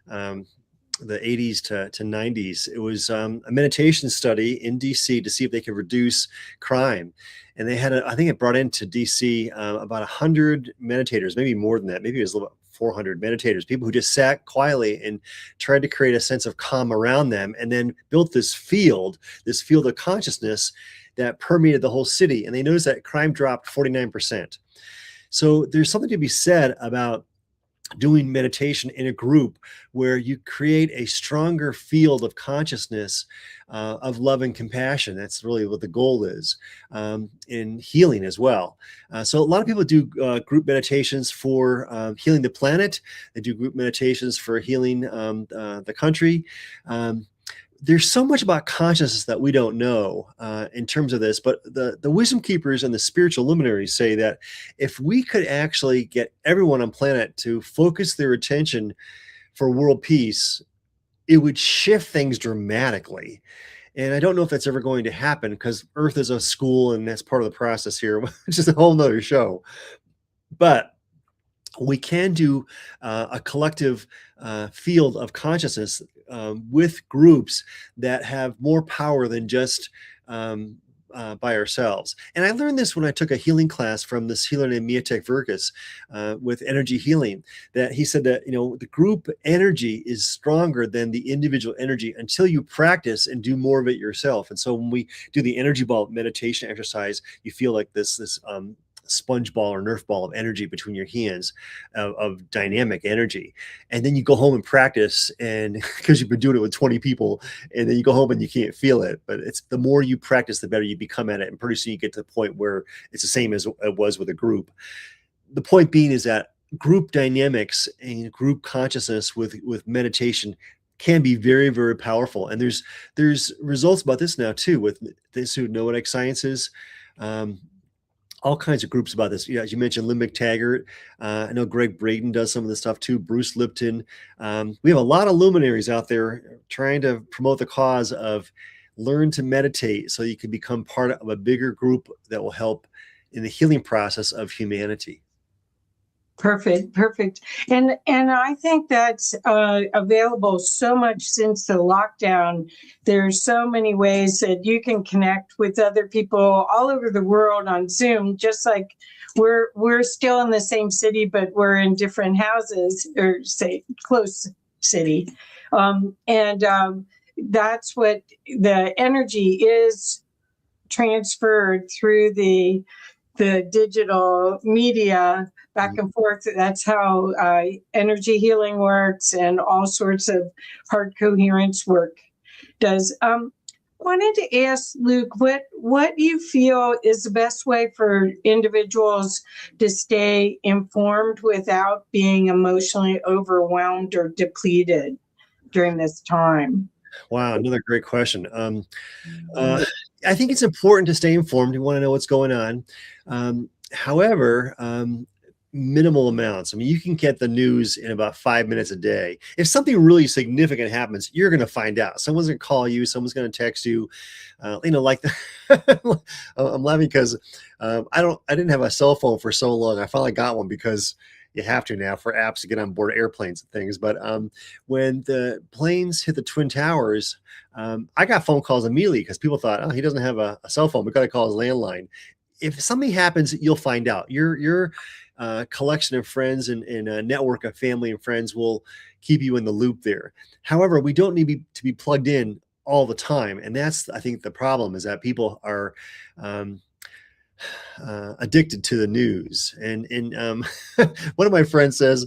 [SPEAKER 2] 80s to 90s. It was a meditation study in DC to see if they could reduce crime. And they had, I think it brought into DC about 100 meditators, maybe more than that. Maybe it was a little 400 meditators, people who just sat quietly and tried to create a sense of calm around them, and then built this field of consciousness that permeated the whole city. And they noticed that crime dropped 49%. So there's something to be said about doing meditation in a group where you create a stronger field of consciousness, of love and compassion. That's really what the goal is, in healing as well. So a lot of people do group meditations for healing the planet. They do group meditations for healing the country. There's so much about consciousness that we don't know in terms of this, but the wisdom keepers and the spiritual luminaries say that if we could actually get everyone on planet to focus their attention for world peace, it would shift things dramatically. And I don't know if that's ever going to happen, because Earth is a school and that's part of the process here, which is a whole nother show. But we can do a collective field of consciousness with groups that have more power than just by ourselves. And I learned this when I took a healing class from this healer named Miatek Verkus with energy healing, that he said that, the group energy is stronger than the individual energy until you practice and do more of it yourself. And so when we do the energy ball meditation exercise, you feel like this sponge ball or Nerf ball of energy between your hands, of dynamic energy. And then you go home and practice, and because you've been doing it with 20 people, and then you go home and you can't feel it. But it's the more you practice, the better you become at it. And pretty soon you get to the point where it's the same as it was with a group. The point being is that group dynamics and group consciousness with meditation can be very, very powerful. And there's results about this now too, with this who know what science is. All kinds of groups about this. As you mentioned, Lynn McTaggart. I know Greg Braden does some of this stuff too. Bruce Lipton. We have a lot of luminaries out there trying to promote the cause of learn to meditate so you can become part of a bigger group that will help in the healing process of humanity.
[SPEAKER 1] Perfect. And I think that's available so much since the lockdown. There's so many ways that you can connect with other people all over the world on Zoom, just like we're still in the same city, but we're in different houses, or say close city. That's what the energy is transferred through the digital media back and forth. That's how energy healing works, and all sorts of heart coherence work does. Wanted to ask Luke, what you feel is the best way for individuals to stay informed without being emotionally overwhelmed or depleted during this time?
[SPEAKER 2] Wow, another great question. I think it's important to stay informed. You want to know what's going on. However, minimal amounts. I mean, you can get the news in about 5 minutes a day. If something really significant happens, you're going to find out. Someone's going to call you. Someone's going to text you. Like I'm laughing because I didn't have a cell phone for so long. I finally got one because you have to now for apps to get on board airplanes and things. But when the planes hit the Twin Towers, I got phone calls immediately because people thought, oh, he doesn't have a cell phone. We got to call his landline. If something happens, you'll find out. Your collection of friends and a network of family and friends will keep you in the loop there. However, we don't need to be plugged in all the time. And that's, I think, the problem is that people are addicted to the news. And one of my friends says,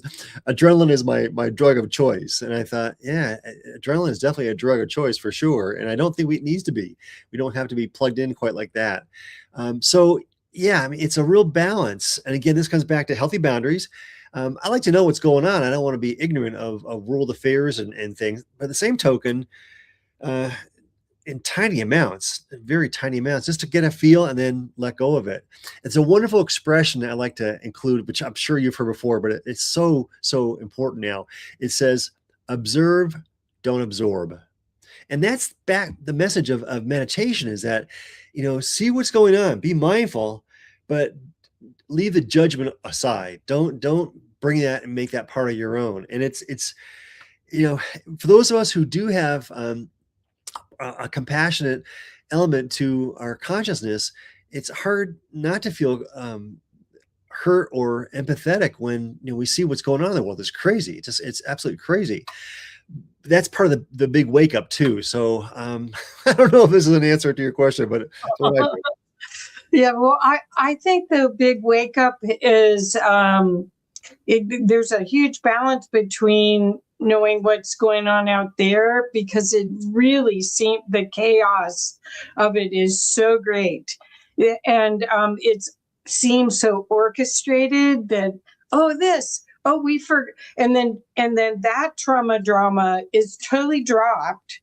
[SPEAKER 2] adrenaline is my drug of choice. And I thought, yeah, adrenaline is definitely a drug of choice for sure. And I don't think it needs to be. We don't have to be plugged in quite like that. So yeah, I mean, it's a real balance. And again, this comes back to healthy boundaries. I like to know what's going on. I don't want to be ignorant of world affairs and things. But at the same token, in tiny amounts, very tiny amounts, just to get a feel and then let go of it. It's a wonderful expression that I like to include, which I'm sure you've heard before, but it's so important now. It says, observe, don't absorb. And that's back the message of meditation is that, see what's going on, be mindful, but leave the judgment aside. Don't bring that and make that part of your own. And it's for those of us who do have a compassionate element to our consciousness, it's hard not to feel hurt or empathetic when we see what's going on in the world. It's crazy. It's absolutely crazy. That's part of the big wake up too. So I don't know if this is an answer to your question, but
[SPEAKER 1] yeah, well, I think the big wake up is there's a huge balance between knowing what's going on out there, because it really seems the chaos of it is so great. And it seems so orchestrated that, we forgot. And then that trauma drama is totally dropped.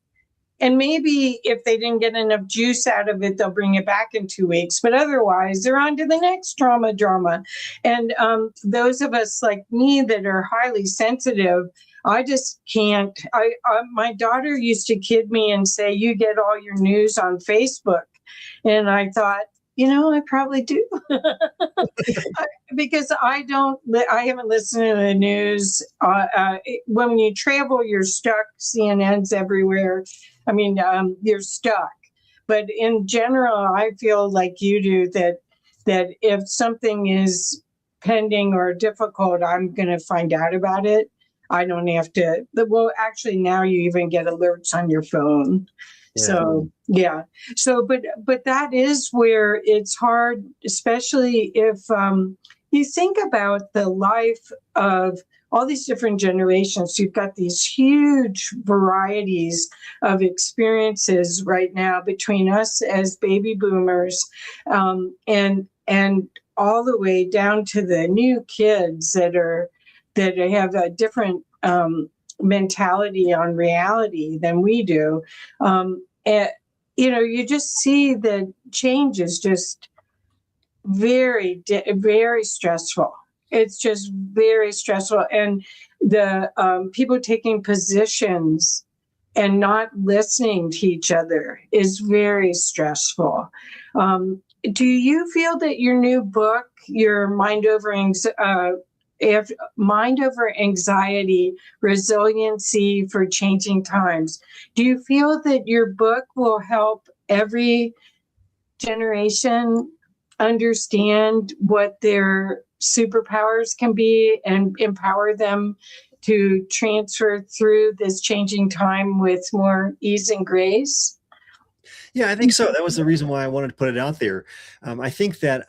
[SPEAKER 1] And maybe if they didn't get enough juice out of it, they'll bring it back in 2 weeks. But otherwise, they're on to the next trauma drama. And those of us like me that are highly sensitive, I just can't. My daughter used to kid me and say, you get all your news on Facebook. And I thought, I probably do. Because I haven't listened to the news. When you travel, you're stuck. CNN's everywhere. I mean, you're stuck. But in general, I feel like you do that if something is pending or difficult, I'm going to find out about it. I don't have to. Well, actually, now you even get alerts on your phone. Yeah. So, yeah. So, but that is where it's hard, especially if you think about the life of all these different generations. You've got these huge varieties of experiences right now between us as baby boomers and all the way down to the new kids that have a different mentality on reality than we do. You just see the change is just very, very stressful. It's just very stressful. And the people taking positions and not listening to each other is very stressful. Do you feel that your new book, your Mind Over Anxiety, Resiliency for Changing Times, do you feel that your book will help every generation understand what their superpowers can be and empower them to transfer through this changing time with more ease and grace?
[SPEAKER 2] Yeah, I think so. That was the reason why I wanted to put it out there. I think that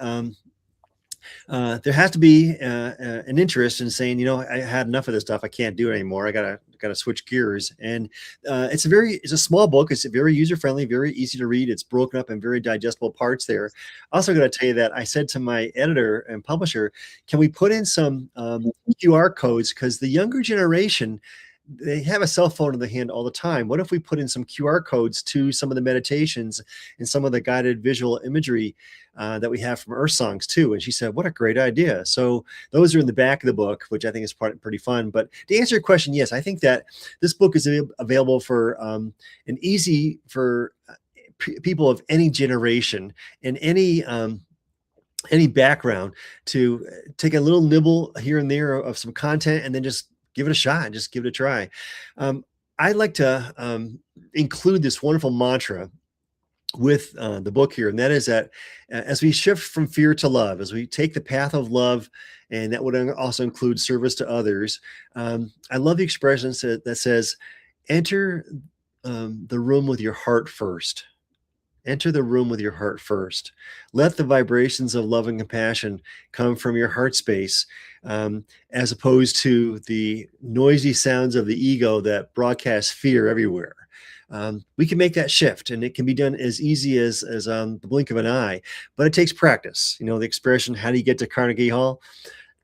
[SPEAKER 2] there has to be an interest in saying, I had enough of this stuff. I can't do it anymore. I gotta switch gears. And it's a small book. It's very user friendly, very easy to read. It's broken up in very digestible parts there. Also got to tell you that I said to my editor and publisher, can we put in some QR codes? Because the younger generation, they have a cell phone in the hand all the time. What if we put in some QR codes to some of the meditations and some of the guided visual imagery that we have from Earth Songs too? And she said, what a great idea. So those are in the back of the book, which I think is pretty fun. But to answer your question, yes, I think that this book is available for an easy for people of any generation and any background to take a little nibble here and there of some content and then just give it a shot, just give it a try. I'd like to include this wonderful mantra with the book here, and that is that as we shift from fear to love, as we take the path of love, and that would also include service to others, I love the expression that says, enter the room with your heart first. Enter the room with your heart first. Let the vibrations of love and compassion come from your heart space, as opposed to the noisy sounds of the ego that broadcast fear everywhere. We can make that shift, and it can be done as easy as the blink of an eye, but it takes practice. The expression, how do you get to Carnegie Hall?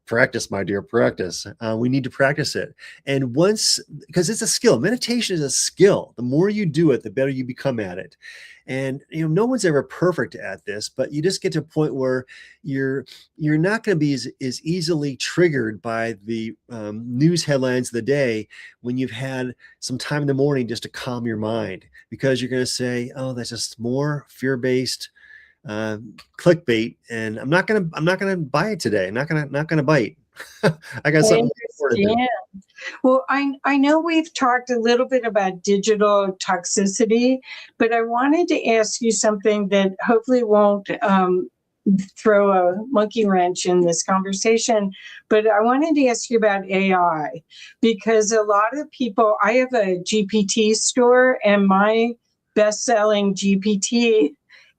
[SPEAKER 2] Practice, my dear, practice. We need to practice it. And because it's a skill, meditation is a skill. The more you do it, the better you become at it. And, no one's ever perfect at this, but you just get to a point where you're not going to be as easily triggered by the news headlines of the day when you've had some time in the morning just to calm your mind, because you're going to say, oh, that's just more fear-based clickbait, and I'm not gonna buy it today. I'm not gonna bite. I got something more to do.
[SPEAKER 1] Well, I know we've talked a little bit about digital toxicity, but I wanted to ask you something that hopefully won't throw a monkey wrench in this conversation. But I wanted to ask you about AI, because a lot of people, I have a GPT store, and my best-selling GPT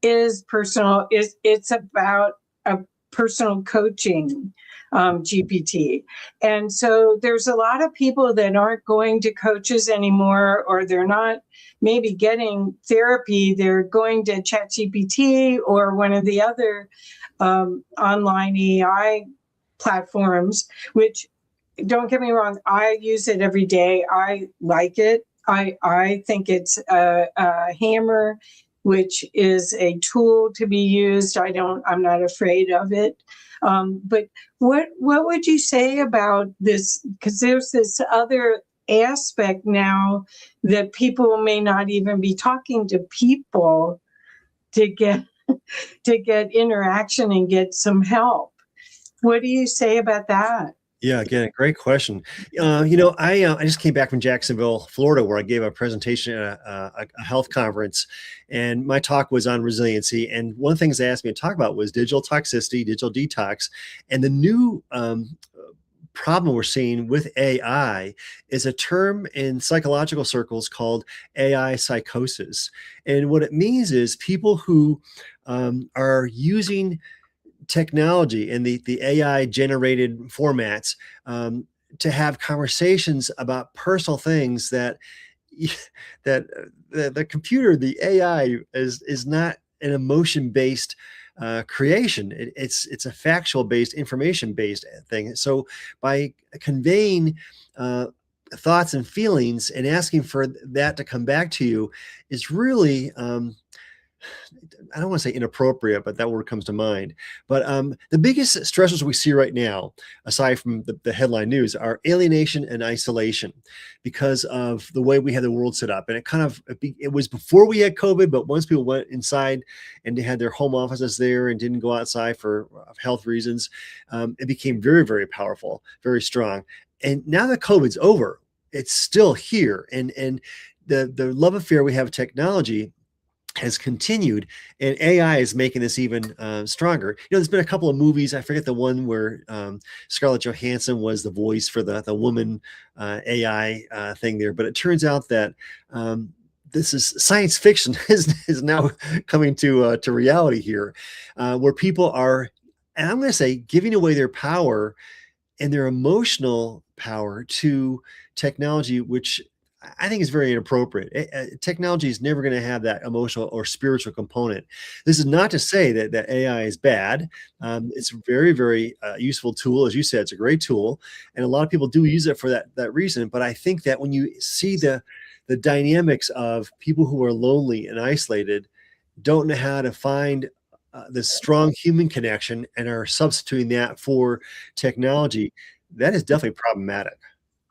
[SPEAKER 1] is personal. It's about a personal coaching GPT. And so there's a lot of people that aren't going to coaches anymore, or they're not maybe getting therapy. They're going to ChatGPT or one of the other online AI platforms, which, don't get me wrong, I use it every day. I like it. I think it's a hammer, which is a tool to be used. I'm not afraid of it. But what would you say about this? Because there's this other aspect now that people may not even be talking to people to get interaction and get some help. What do you say about that?
[SPEAKER 2] Yeah, again, great question. I just came back from Jacksonville, Florida, where I gave a presentation at a health conference, and my talk was on resiliency. And one of the things they asked me to talk about was digital toxicity, digital detox, and the new problem we're seeing with AI is a term in psychological circles called AI psychosis. And what it means is people who are using technology and the AI generated formats to have conversations about personal things that the computer, the AI is not an emotion based creation. It's a factual based, information based thing. So by conveying thoughts and feelings and asking for that to come back to you is really I don't want to say inappropriate, but that word comes to mind. But the biggest stressors we see right now, aside from the headline news, are alienation and isolation because of the way we had the world set up. And it was before we had COVID, but once people went inside and they had their home offices there and didn't go outside for health reasons, it became very, very powerful, very strong. And now that COVID's over, it's still here. And the love affair we have with technology has continued, and AI is making this even stronger. There's been a couple of movies. I forget the one where Scarlett Johansson was the voice for the woman AI thing there. But it turns out that this is science fiction is now coming to reality here, where people are and I'm going to say giving away their power and their emotional power to technology, which I think is very inappropriate. Technology is never going to have that emotional or spiritual component. This is not to say that AI is bad. It's a very, very useful tool. As you said, it's a great tool. And a lot of people do use it for that reason. But I think that when you see the dynamics of people who are lonely and isolated, don't know how to find the strong human connection and are substituting that for technology, that is definitely problematic.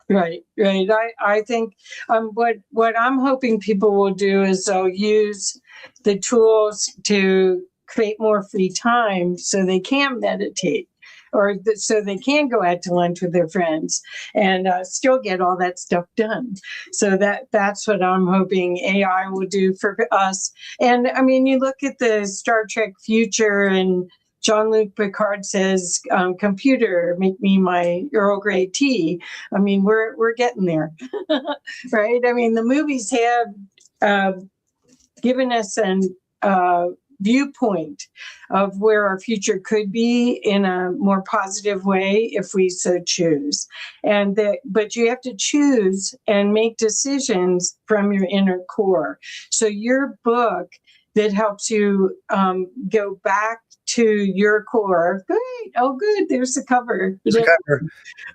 [SPEAKER 1] Right, right. I think what I'm hoping people will do is they'll use the tools to create more free time so they can meditate, or so they can go out to lunch with their friends and still get all that stuff done. So that's what I'm hoping AI will do for us. And I mean, you look at the Star Trek future, and Jean-Luc Picard says, "Computer, make me my Earl Grey tea." I mean, we're getting there, right? I mean, the movies have given us an viewpoint of where our future could be in a more positive way if we so choose. But you have to choose and make decisions from your inner core. So your book that helps you go back to your core. Great. Oh, good. There's the cover.
[SPEAKER 2] There's a cover.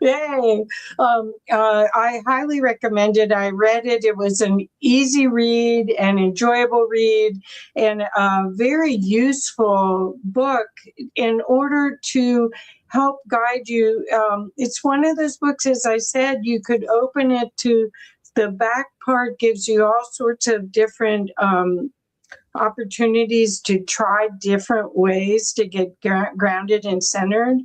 [SPEAKER 1] Yay. I highly recommend it. I read it. It was an easy read, an enjoyable read, and a very useful book in order to help guide you. It's one of those books, as I said, you could open it to the back part, gives you all sorts of different opportunities to try different ways to get grounded and centered.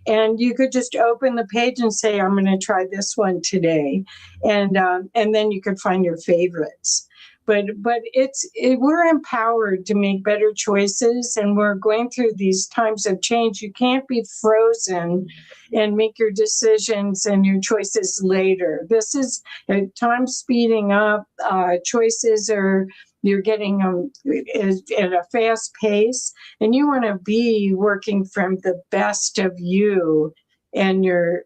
[SPEAKER 1] And you could just open the page and say, I'm going to try this one today. And then you could find your favorites. But we're empowered to make better choices, and we're going through these times of change. You can't be frozen and make your decisions and your choices later. This is time speeding up. Choices are, you're getting at a fast pace, and you want to be working from the best of you and your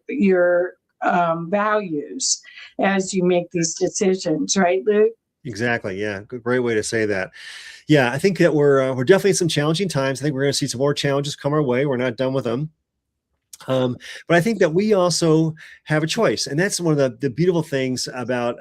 [SPEAKER 1] values as you make these decisions, right, Luke?
[SPEAKER 2] Exactly. Yeah. Great way to say that. Yeah. I think that we're definitely in some challenging times. I think we're going to see some more challenges come our way. We're not done with them. But I think that we also have a choice. And that's one of the beautiful things about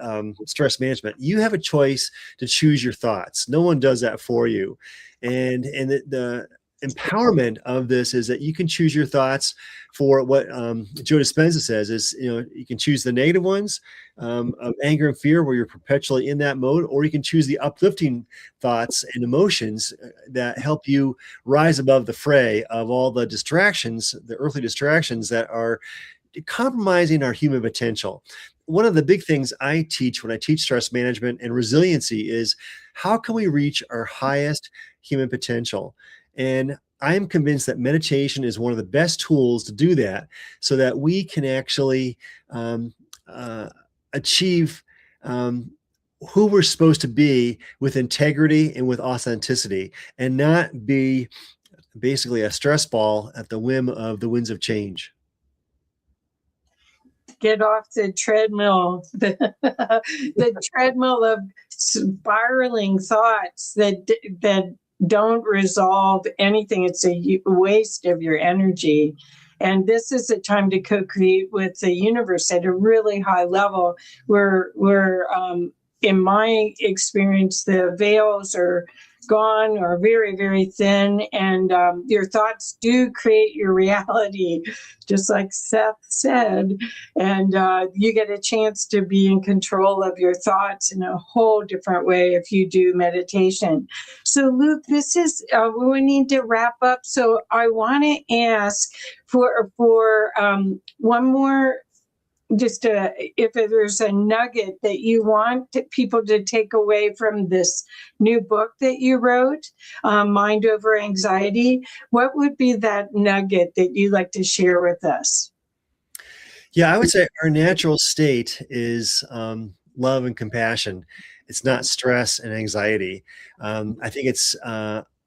[SPEAKER 2] stress management. You have a choice to choose your thoughts. No one does that for you. And the empowerment of this is that you can choose your thoughts for what Joe Dispenza says is, you can choose the negative ones of anger and fear, where you're perpetually in that mode, or you can choose the uplifting thoughts and emotions that help you rise above the fray of all the distractions, the earthly distractions that are compromising our human potential. One of the big things I teach when I teach stress management and resiliency is, how can we reach our highest human potential? And I am convinced that meditation is one of the best tools to do that, so that we can actually achieve who we're supposed to be with integrity and with authenticity, and not be basically a stress ball at the whim of the winds of change.
[SPEAKER 1] Get off the treadmill, the treadmill of spiraling thoughts that don't resolve anything. It's a waste of your energy. And this is a time to co-create with the universe at a really high level, where in my experience, the veils are gone or very, very thin, and your thoughts do create your reality, just like Seth said. And you get a chance to be in control of your thoughts in a whole different way if you do meditation. So Luke, this is we need to wrap up. So I want to ask for one more, just if there's a nugget that you want people to take away from this new book that you wrote, Mind Over Anxiety, what would be that nugget that you'd like to share with us?
[SPEAKER 2] Yeah, I would say our natural state is love and compassion. It's not stress and anxiety. I think it's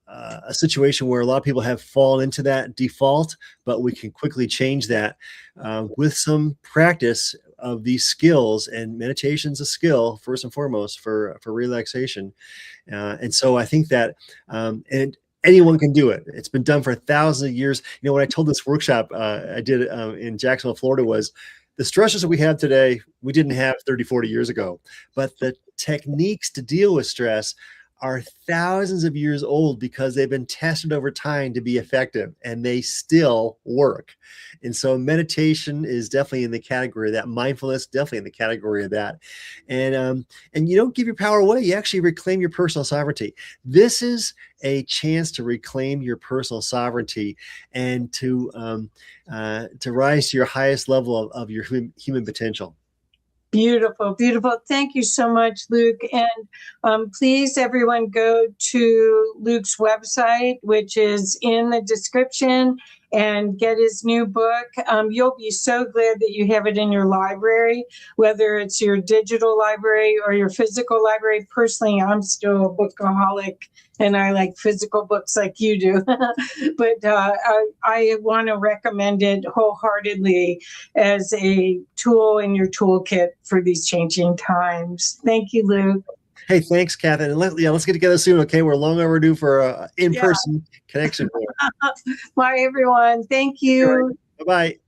[SPEAKER 2] a situation where a lot of people have fallen into that default, but we can quickly change that with some practice of these skills. And meditation's a skill first and foremost for relaxation. And so I think that and anyone can do it. It's been done for thousands of years. You know, when I told this workshop I did in Jacksonville, Florida, was the stressors that we have today, we didn't have 30, 40 years ago. But the techniques to deal with stress are thousands of years old because they've been tested over time to be effective, and they still work. And so meditation is definitely in the category of that. Mindfulness, definitely in the category of that. And you don't give your power away. You actually reclaim your personal sovereignty. This is a chance to reclaim your personal sovereignty and to rise to your highest level of your human potential.
[SPEAKER 1] Beautiful, beautiful. Thank you so much, Luke. And please, everyone, go to Luke's website, which is in the description, and get his new book. You'll be so glad that you have it in your library, whether it's your digital library or your physical library. Personally, I'm still a bookaholic, and I like physical books like you do. But I want to recommend it wholeheartedly as a tool in your toolkit for these changing times. Thank you, Luke.
[SPEAKER 2] Hey, thanks, Catherine. And let's get together soon, okay? We're long overdue for an in-person connection.
[SPEAKER 1] Bye, everyone. Thank you.
[SPEAKER 2] Bye-bye.